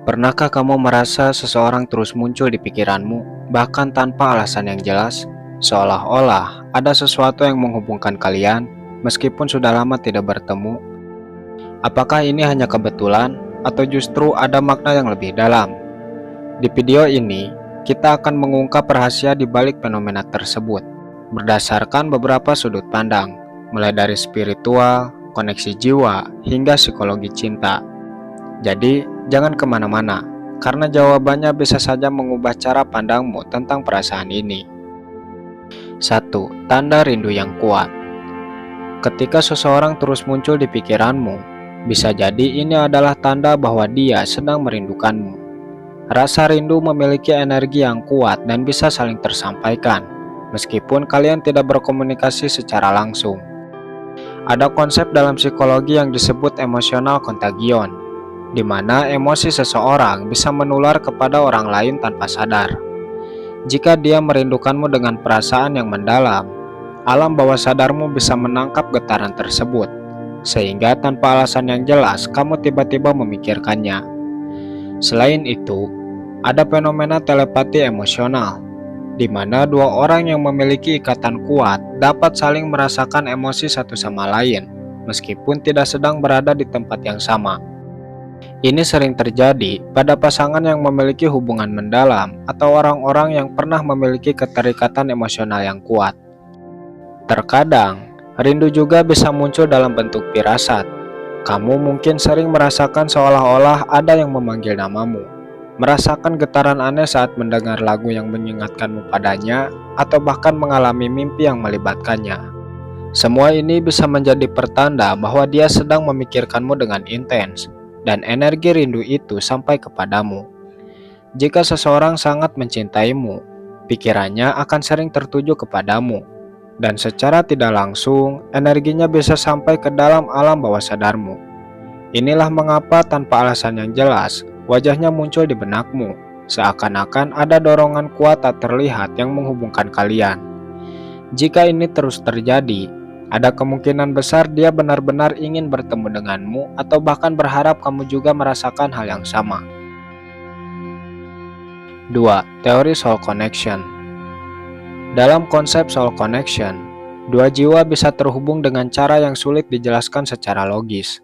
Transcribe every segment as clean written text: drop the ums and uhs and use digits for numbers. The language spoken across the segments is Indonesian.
Pernahkah kamu merasa seseorang terus muncul di pikiranmu, bahkan tanpa alasan yang jelas, seolah-olah ada sesuatu yang menghubungkan kalian, meskipun sudah lama tidak bertemu? Apakah ini hanya kebetulan, atau justru ada makna yang lebih dalam? Di video ini, kita akan mengungkap rahasia di balik fenomena tersebut, berdasarkan beberapa sudut pandang, mulai dari spiritual, koneksi jiwa, hingga psikologi cinta. Jadi, jangan kemana-mana, karena jawabannya bisa saja mengubah cara pandangmu tentang perasaan ini. 1. Tanda rindu yang kuat. Ketika seseorang terus muncul di pikiranmu, bisa jadi ini adalah tanda bahwa dia sedang merindukanmu. Rasa rindu memiliki energi yang kuat dan bisa saling tersampaikan, meskipun kalian tidak berkomunikasi secara langsung. Ada konsep dalam psikologi yang disebut emosional contagion, di mana emosi seseorang bisa menular kepada orang lain tanpa sadar. Jika dia merindukanmu dengan perasaan yang mendalam, alam bawah sadarmu bisa menangkap getaran tersebut, sehingga tanpa alasan yang jelas kamu tiba-tiba memikirkannya. Selain itu, ada fenomena telepati emosional, di mana dua orang yang memiliki ikatan kuat dapat saling merasakan emosi satu sama lain, meskipun tidak sedang berada di tempat yang sama. Ini sering terjadi pada pasangan yang memiliki hubungan mendalam atau orang-orang yang pernah memiliki keterikatan emosional yang kuat. Terkadang, rindu juga bisa muncul dalam bentuk firasat. Kamu mungkin sering merasakan seolah-olah ada yang memanggil namamu, merasakan getaran aneh saat mendengar lagu yang mengingatkanmu padanya, atau bahkan mengalami mimpi yang melibatkannya. Semua ini bisa menjadi pertanda bahwa dia sedang memikirkanmu dengan intens, dan energi rindu itu sampai kepadamu. Jika seseorang sangat mencintaimu, pikirannya akan sering tertuju kepadamu, dan secara tidak langsung, energinya bisa sampai ke dalam alam bawah sadarmu. Inilah mengapa tanpa alasan yang jelas, wajahnya muncul di benakmu, seakan-akan ada dorongan kuat tak terlihat yang menghubungkan kalian. Jika ini terus terjadi, ada kemungkinan besar dia benar-benar ingin bertemu denganmu atau bahkan berharap kamu juga merasakan hal yang sama. 2. Teori soul connection. Dalam konsep soul connection, dua jiwa bisa terhubung dengan cara yang sulit dijelaskan secara logis.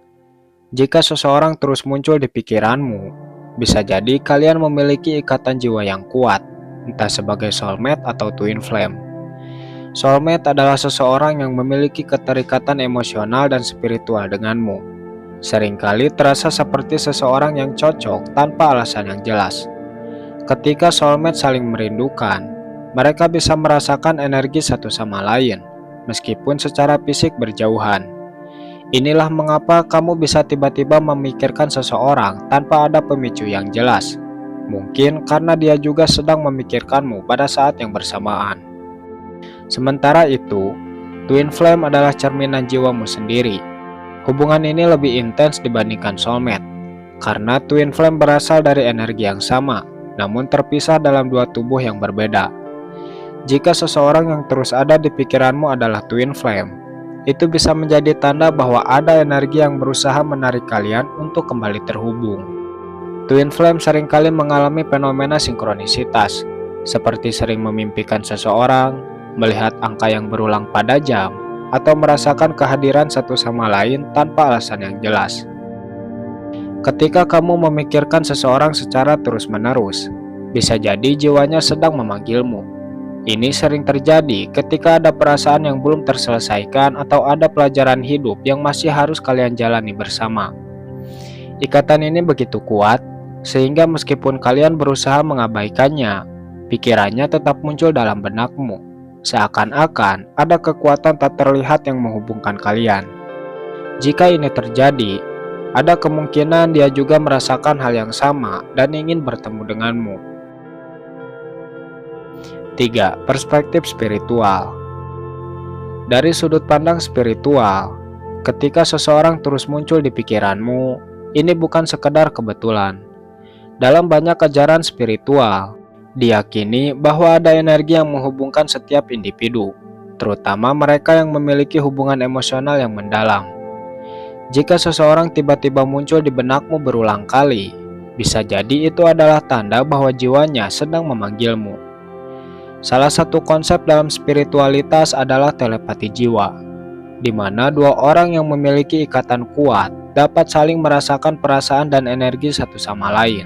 Jika seseorang terus muncul di pikiranmu, bisa jadi kalian memiliki ikatan jiwa yang kuat, entah sebagai soulmate atau twin flame. Soulmate adalah seseorang yang memiliki keterikatan emosional dan spiritual denganmu. Seringkali terasa seperti seseorang yang cocok tanpa alasan yang jelas. Ketika soulmate saling merindukan, mereka bisa merasakan energi satu sama lain, meskipun secara fisik berjauhan. Inilah mengapa kamu bisa tiba-tiba memikirkan seseorang tanpa ada pemicu yang jelas. Mungkin karena dia juga sedang memikirkanmu pada saat yang bersamaan. Sementara itu, twin flame adalah cerminan jiwamu sendiri. Hubungan ini lebih intens dibandingkan soulmate, karena twin flame berasal dari energi yang sama, namun terpisah dalam dua tubuh yang berbeda. Jika seseorang yang terus ada di pikiranmu adalah twin flame, itu bisa menjadi tanda bahwa ada energi yang berusaha menarik kalian untuk kembali terhubung. Twin flame seringkali mengalami fenomena sinkronisitas, seperti sering memimpikan seseorang, melihat angka yang berulang pada jam, atau merasakan kehadiran satu sama lain tanpa alasan yang jelas. Ketika kamu memikirkan seseorang secara terus-menerus, bisa jadi jiwanya sedang memanggilmu. Ini sering terjadi ketika ada perasaan yang belum terselesaikan atau ada pelajaran hidup yang masih harus kalian jalani bersama. Ikatan ini begitu kuat, sehingga meskipun kalian berusaha mengabaikannya, pikirannya tetap muncul dalam benakmu, seakan-akan ada kekuatan tak terlihat yang menghubungkan kalian. Jika ini terjadi, ada kemungkinan dia juga merasakan hal yang sama dan ingin bertemu denganmu. 3. Perspektif spiritual. Dari sudut pandang spiritual, ketika seseorang terus muncul di pikiranmu, ini bukan sekedar kebetulan. Dalam banyak ajaran spiritual, diyakini bahwa ada energi yang menghubungkan setiap individu, terutama mereka yang memiliki hubungan emosional yang mendalam. Jika seseorang tiba-tiba muncul di benakmu berulang kali, Bisa jadi itu adalah tanda bahwa jiwanya sedang memanggilmu. Salah satu konsep dalam spiritualitas adalah telepati jiwa, di mana dua orang yang memiliki ikatan kuat dapat saling merasakan perasaan dan energi satu sama lain.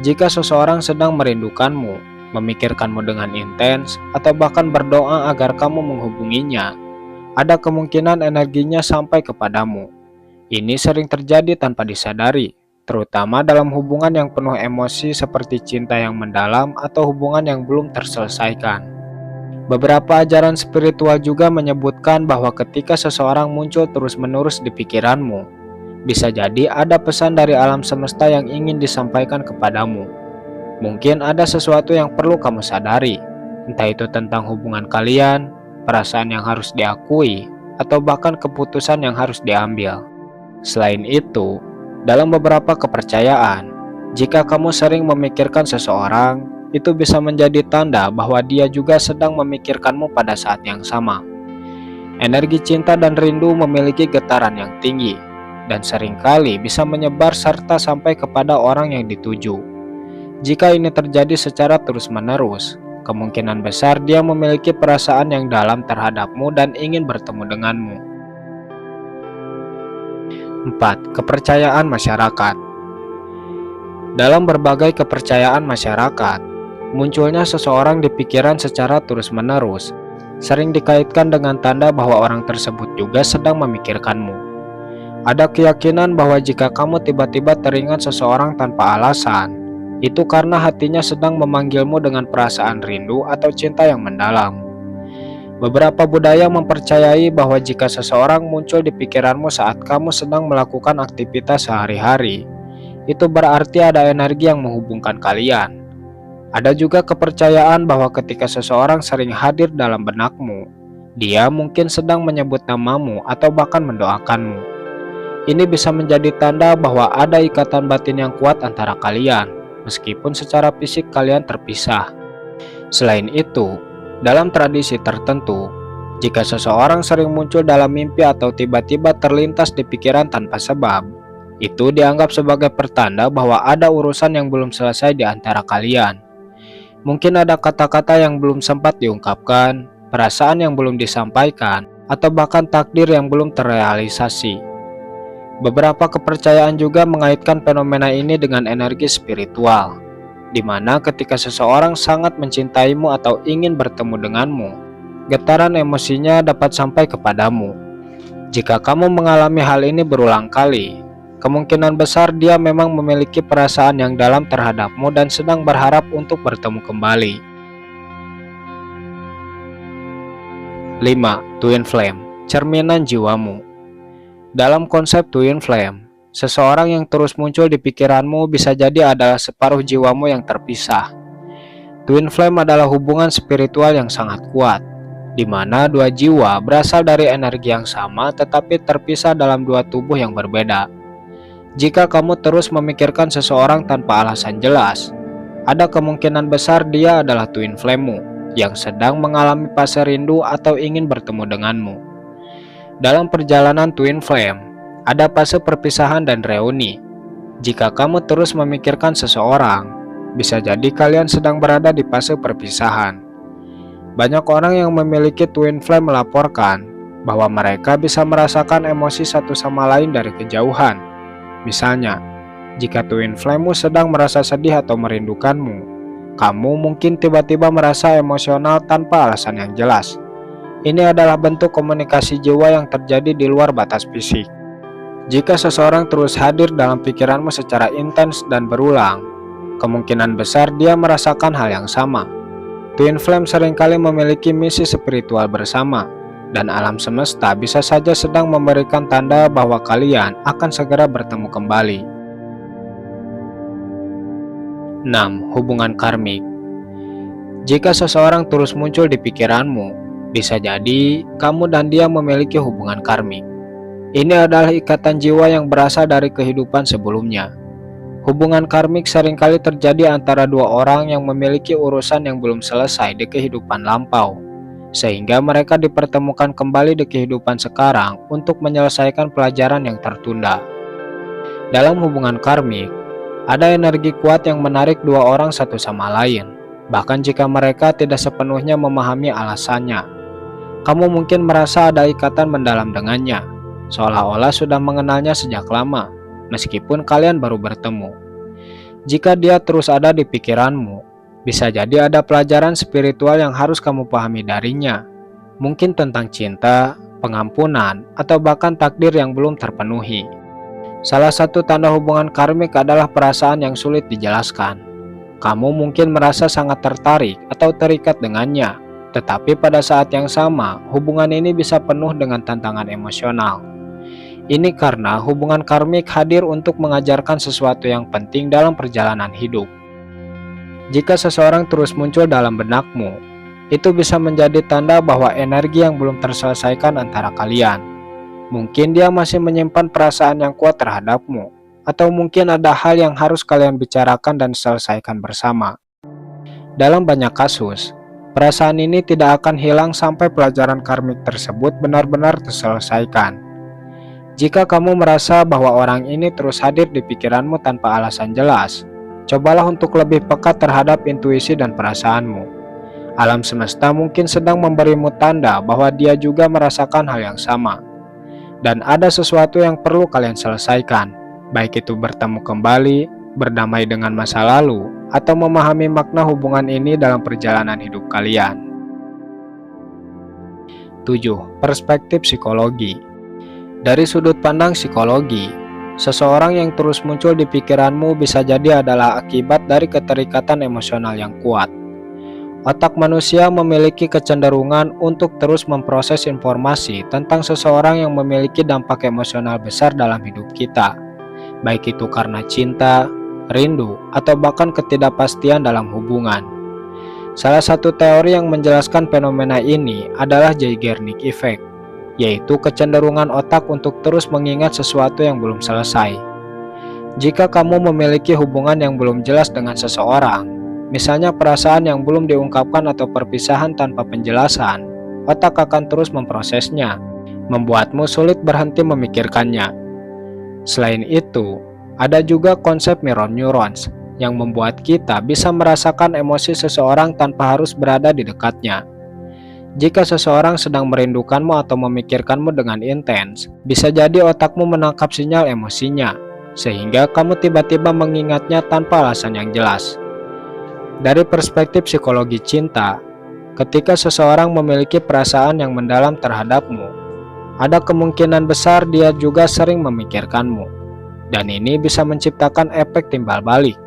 Jika seseorang sedang merindukanmu, memikirkanmu dengan intens, atau bahkan berdoa agar kamu menghubunginya, ada kemungkinan energinya sampai kepadamu. Ini sering terjadi tanpa disadari, terutama dalam hubungan yang penuh emosi seperti cinta yang mendalam atau hubungan yang belum terselesaikan. Beberapa ajaran spiritual juga menyebutkan bahwa ketika seseorang muncul terus-menerus di pikiranmu, bisa jadi ada pesan dari alam semesta yang ingin disampaikan kepadamu. Mungkin ada sesuatu yang perlu kamu sadari, entah itu tentang hubungan kalian, perasaan yang harus diakui, atau bahkan keputusan yang harus diambil. Selain itu, dalam beberapa kepercayaan, jika kamu sering memikirkan seseorang, itu bisa menjadi tanda bahwa dia juga sedang memikirkanmu pada saat yang sama. Energi cinta dan rindu memiliki getaran yang tinggi, dan seringkali bisa menyebar serta sampai kepada orang yang dituju. Jika ini terjadi secara terus-menerus, kemungkinan besar dia memiliki perasaan yang dalam terhadapmu dan ingin bertemu denganmu. 4. Kepercayaan masyarakat. Dalam berbagai kepercayaan masyarakat, munculnya seseorang di pikiran secara terus-menerus sering dikaitkan dengan tanda bahwa orang tersebut juga sedang memikirkanmu. Ada keyakinan bahwa jika kamu tiba-tiba teringat seseorang tanpa alasan, itu karena hatinya sedang memanggilmu dengan perasaan rindu atau cinta yang mendalam. Beberapa budaya mempercayai bahwa jika seseorang muncul di pikiranmu saat kamu sedang melakukan aktivitas sehari-hari, itu berarti ada energi yang menghubungkan kalian. Ada juga kepercayaan bahwa ketika seseorang sering hadir dalam benakmu, dia mungkin sedang menyebut namamu atau bahkan mendoakanmu. Ini bisa menjadi tanda bahwa ada ikatan batin yang kuat antara kalian, meskipun secara fisik kalian terpisah. Selain itu, dalam tradisi tertentu, jika seseorang sering muncul dalam mimpi atau tiba-tiba terlintas di pikiran tanpa sebab, itu dianggap sebagai pertanda bahwa ada urusan yang belum selesai di antara kalian. Mungkin ada kata-kata yang belum sempat diungkapkan, perasaan yang belum disampaikan, atau bahkan takdir yang belum terrealisasi. Beberapa kepercayaan juga mengaitkan fenomena ini dengan energi spiritual, di mana ketika seseorang sangat mencintaimu atau ingin bertemu denganmu, getaran emosinya dapat sampai kepadamu. Jika kamu mengalami hal ini berulang kali, kemungkinan besar dia memang memiliki perasaan yang dalam terhadapmu dan sedang berharap untuk bertemu kembali. 5. Twin Flame, cerminan jiwamu. Dalam konsep Twin Flame, seseorang yang terus muncul di pikiranmu bisa jadi adalah separuh jiwamu yang terpisah. Twin Flame adalah hubungan spiritual yang sangat kuat, di mana dua jiwa berasal dari energi yang sama tetapi terpisah dalam dua tubuh yang berbeda. Jika kamu terus memikirkan seseorang tanpa alasan jelas, ada kemungkinan besar dia adalah Twin Flame-mu yang sedang mengalami fase rindu atau ingin bertemu denganmu. Dalam perjalanan Twin Flame, ada fase perpisahan dan reuni. Jika kamu terus memikirkan seseorang, bisa jadi kalian sedang berada di fase perpisahan. Banyak orang yang memiliki Twin Flame melaporkan bahwa mereka bisa merasakan emosi satu sama lain dari kejauhan. Misalnya, jika Twin Flame-mu sedang merasa sedih atau merindukanmu, kamu mungkin tiba-tiba merasa emosional tanpa alasan yang jelas. Ini adalah bentuk komunikasi jiwa yang terjadi di luar batas fisik. Jika seseorang terus hadir dalam pikiranmu secara intens dan berulang, kemungkinan besar dia merasakan hal yang sama. Twin Flame seringkali memiliki misi spiritual bersama, dan alam semesta bisa saja sedang memberikan tanda bahwa kalian akan segera bertemu kembali. 6. Hubungan karmik. Jika seseorang terus muncul di pikiranmu, bisa jadi kamu dan dia memiliki hubungan karmik. Ini adalah ikatan jiwa yang berasal dari kehidupan sebelumnya. Hubungan karmik seringkali terjadi antara dua orang yang memiliki urusan yang belum selesai di kehidupan lampau, sehingga mereka dipertemukan kembali di kehidupan sekarang untuk menyelesaikan pelajaran yang tertunda. Dalam hubungan karmik, Ada energi kuat yang menarik dua orang satu sama lain, bahkan jika mereka tidak sepenuhnya memahami alasannya. Kamu mungkin merasa ada ikatan mendalam dengannya, seolah-olah sudah mengenalnya sejak lama, meskipun kalian baru bertemu. Jika dia terus ada di pikiranmu, bisa jadi ada pelajaran spiritual yang harus kamu pahami darinya. Mungkin tentang cinta, pengampunan, atau bahkan takdir yang belum terpenuhi. Salah satu tanda hubungan karmik adalah perasaan yang sulit dijelaskan. Kamu mungkin merasa sangat tertarik atau terikat dengannya, tetapi pada saat yang sama, hubungan ini bisa penuh dengan tantangan emosional. Ini karena hubungan karmik hadir untuk mengajarkan sesuatu yang penting dalam perjalanan hidup. Jika seseorang terus muncul dalam benakmu, itu bisa menjadi tanda bahwa energi yang belum terselesaikan antara kalian. Mungkin dia masih menyimpan perasaan yang kuat terhadapmu, atau mungkin ada hal yang harus kalian bicarakan dan selesaikan bersama. Dalam banyak kasus, perasaan ini tidak akan hilang sampai pelajaran karmik tersebut benar-benar terselesaikan. Jika kamu merasa bahwa orang ini terus hadir di pikiranmu tanpa alasan jelas, cobalah untuk lebih peka terhadap intuisi dan perasaanmu. Alam semesta mungkin sedang memberimu tanda bahwa dia juga merasakan hal yang sama. Dan ada sesuatu yang perlu kalian selesaikan, baik itu bertemu kembali, berdamai dengan masa lalu, atau memahami makna hubungan ini dalam perjalanan hidup kalian. 7. Perspektif psikologi. Dari sudut pandang psikologi, seseorang yang terus muncul di pikiranmu bisa jadi adalah akibat dari keterikatan emosional yang kuat. Otak manusia memiliki kecenderungan untuk terus memproses informasi tentang seseorang yang memiliki dampak emosional besar dalam hidup kita, baik itu karena cinta, rindu, atau bahkan ketidakpastian dalam hubungan. Salah satu teori yang menjelaskan fenomena ini adalah Zeigarnik Effect, yaitu kecenderungan otak untuk terus mengingat sesuatu yang belum selesai. Jika kamu memiliki hubungan yang belum jelas dengan seseorang, misalnya perasaan yang belum diungkapkan atau perpisahan tanpa penjelasan, otak akan terus memprosesnya, membuatmu sulit berhenti memikirkannya. Selain itu, ada juga konsep mirror neurons yang membuat kita bisa merasakan emosi seseorang tanpa harus berada di dekatnya. Jika seseorang sedang merindukanmu atau memikirkanmu dengan intens, bisa jadi otakmu menangkap sinyal emosinya, sehingga kamu tiba-tiba mengingatnya tanpa alasan yang jelas. Dari perspektif psikologi cinta, ketika seseorang memiliki perasaan yang mendalam terhadapmu, ada kemungkinan besar dia juga sering memikirkanmu. Dan ini bisa menciptakan efek timbal balik.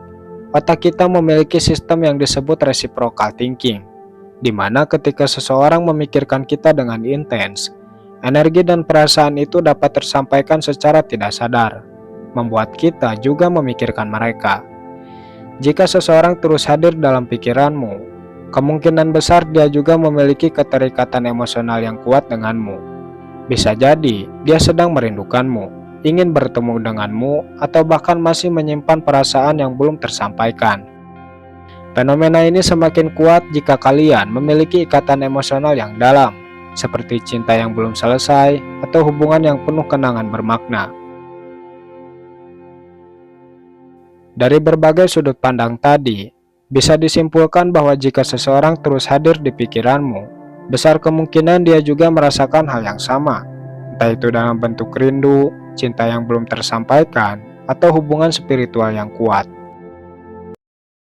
Otak kita memiliki sistem yang disebut reciprocal thinking, di mana ketika seseorang memikirkan kita dengan intens, energi dan perasaan itu dapat tersampaikan secara tidak sadar, membuat kita juga memikirkan mereka. Jika seseorang terus hadir dalam pikiranmu, kemungkinan besar dia juga memiliki keterikatan emosional yang kuat denganmu. Bisa jadi dia sedang merindukanmu, ingin bertemu denganmu, atau bahkan masih menyimpan perasaan yang belum tersampaikan. Fenomena ini semakin kuat jika kalian memiliki ikatan emosional yang dalam, seperti cinta yang belum selesai atau hubungan yang penuh kenangan bermakna. Dari berbagai sudut pandang tadi, bisa disimpulkan bahwa jika seseorang terus hadir di pikiranmu, besar kemungkinan dia juga merasakan hal yang sama, entah itu dalam bentuk rindu, cinta yang belum tersampaikan, atau hubungan spiritual yang kuat.